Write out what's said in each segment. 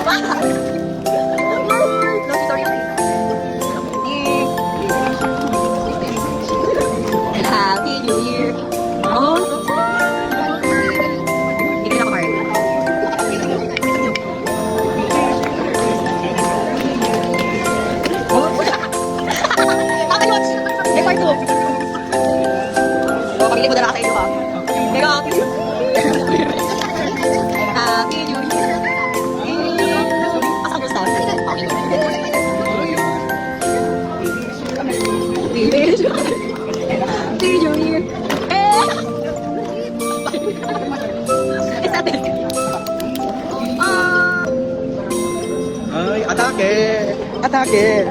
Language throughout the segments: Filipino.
Happy New Year. Oh. Hindi ka na card. Oh. Kakayot. May part 2. Oh, pagili mo na sa inyo ha. Pero Happy New Year. Asang gusto? Happy New Year. Happy New Year. Is that it? Ay, atake! Atake!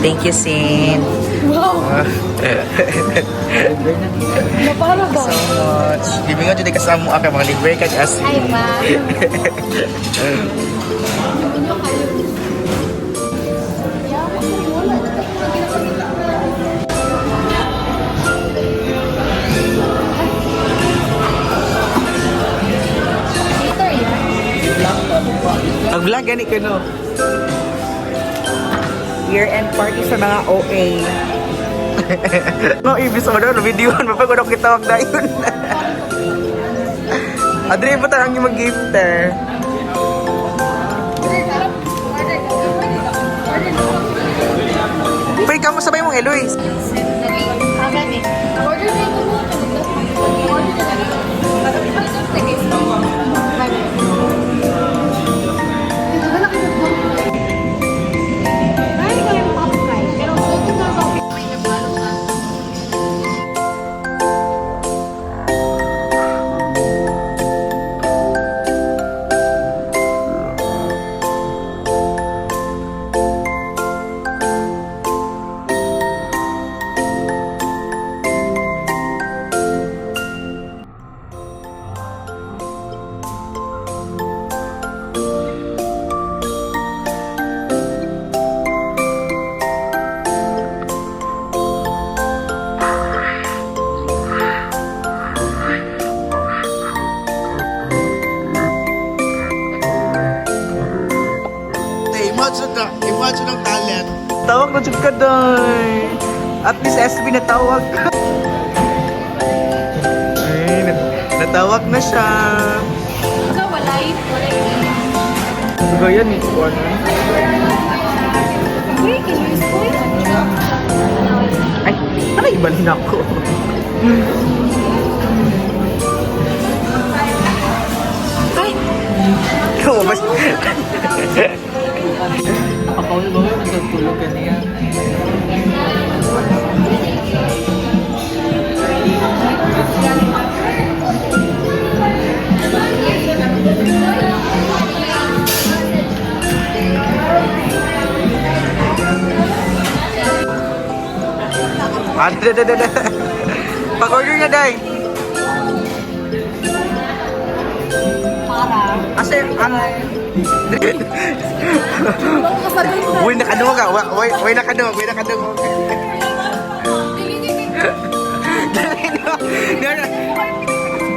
Thank you, Sin. Wow. Napala ba? So much. Bibingan dyan kasama ka mga libre kag asin. Ay, ma. Ang vlog gani ka no. Year-end party sa mga OA. No, ibig sa mga videoan, mapagod kita wag dayon. Adre ba tarang yung mag-gifter? Pwede ka mo sabay mong Eloise. Imagine ang talent. Tawag ko dyan ka doy. At least SB natawag ka. Ay, natawag na siya. Ikaw, walay. Diba yan eh? Ay, ano ibalhin ako? Ay! Ikaw ba? Nakapawal ba kayo? Nagtulog ka niya. Ada. Pag-order na, day. Para. Kasi, ano? Ang kasagot na. Uy, nakadungog ka. Uy, nakadungog.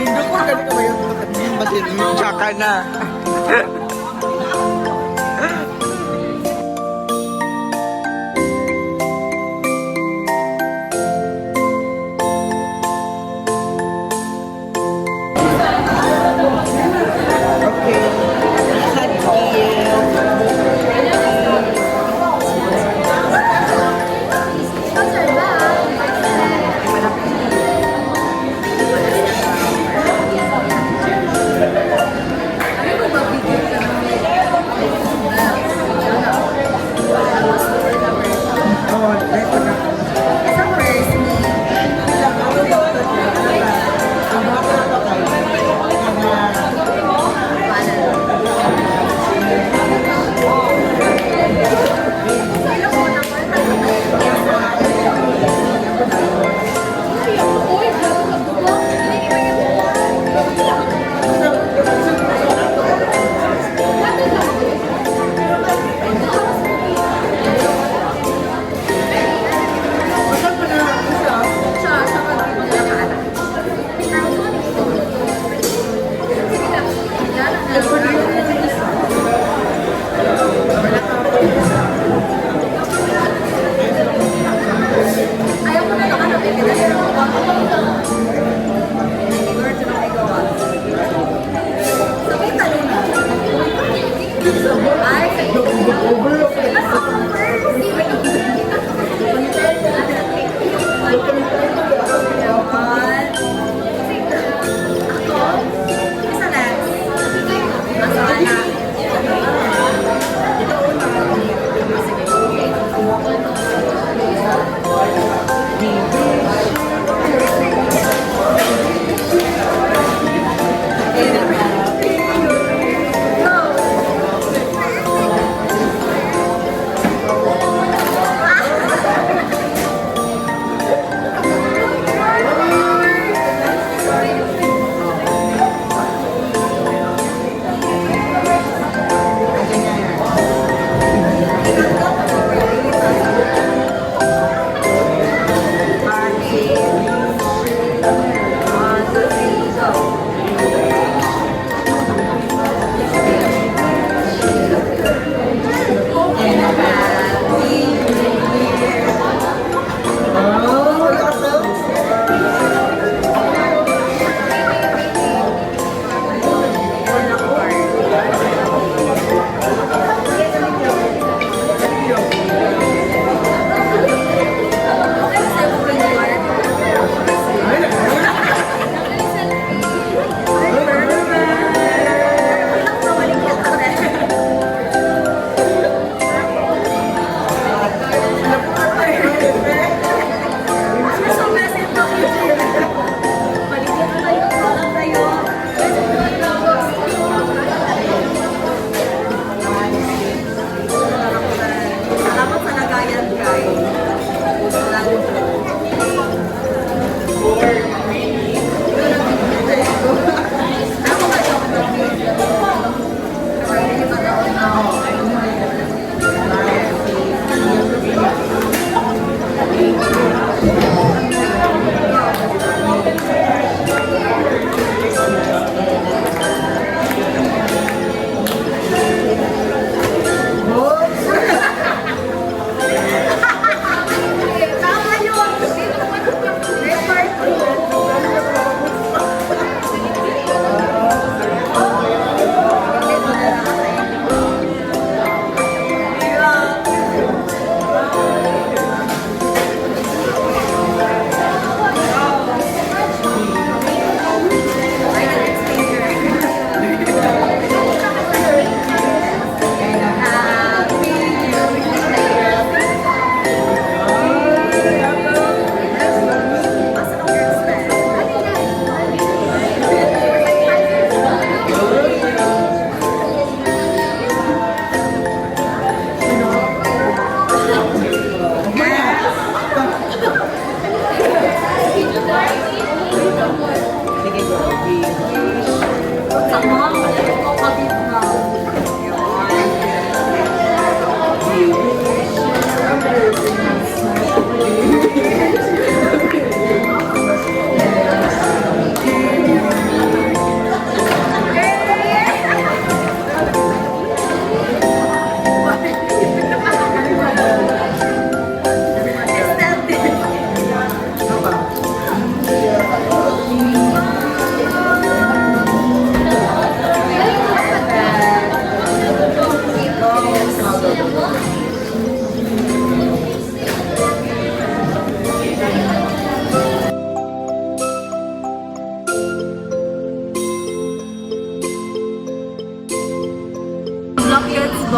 Lindo ko, ganun ka ba yung batin? Tsaka na. Ano ba bigyan ka?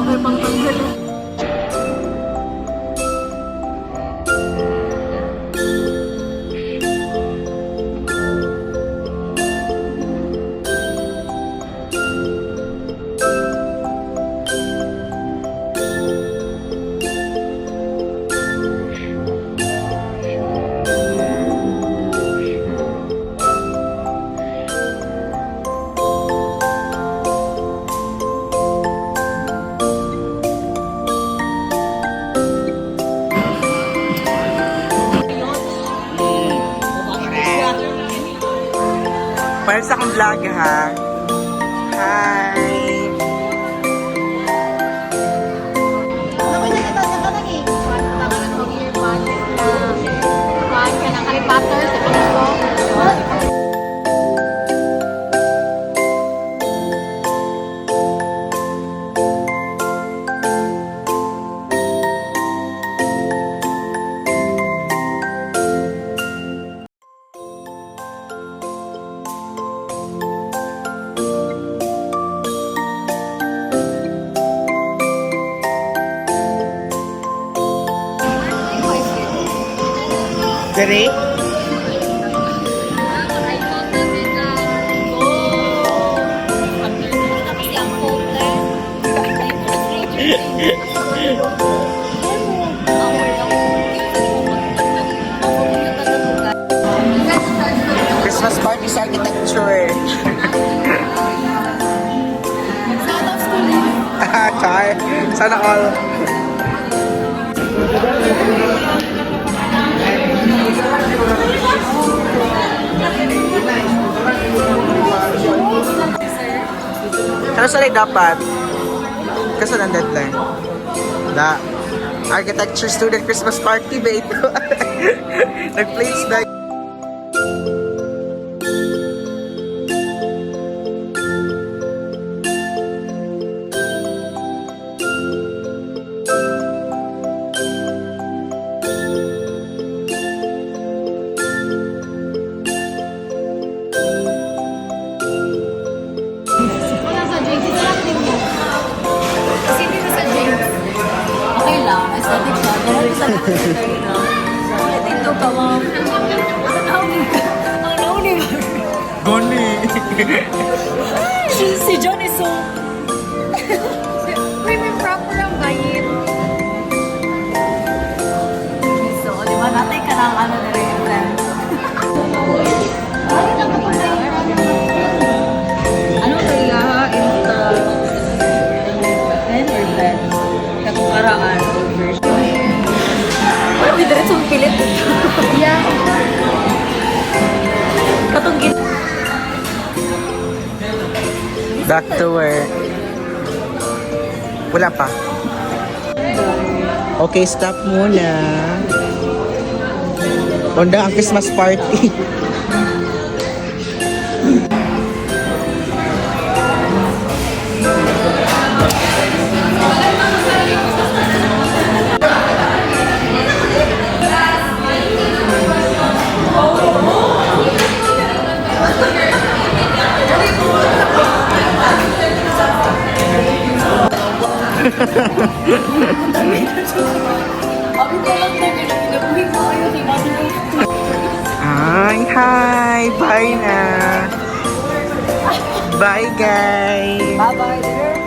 Okay, pang tanggal. Para sa akong vlog ha. Hi! Naman na kita sa kanang eh. Wala ka ng earpod na kuhaan ka ng Harry Potter sa pinto. Dere? Christmas party sa architecture. Char. Sana all. Ano sa dapat? Kasi ng deadline. Da. Architecture student Christmas party ba ito? Nag-place na. Wala sa James. Ito lang din mo. Kasi dito sa James. Okay lang. Aesthetic siya. Dahil sa secretary na. Ulit ito ka, ma'am. Ang nauni ka. Ang nauni ba? Goni. Si John is so... Uy, may proper ang bayin. So, di ba natin ka ng ano na rin? Ano kaya inta 10 or 10? Katong karaan version. Wala, may diretsong pilit. Yeah. Katong git. Back to work. Wala pa. Okay, stop muna. Onda ang Christmas party. Abi ko lang na pinabuhin ko kayo kay Mother of Hi! Bye na! Bye, guys! Bye-bye, dear.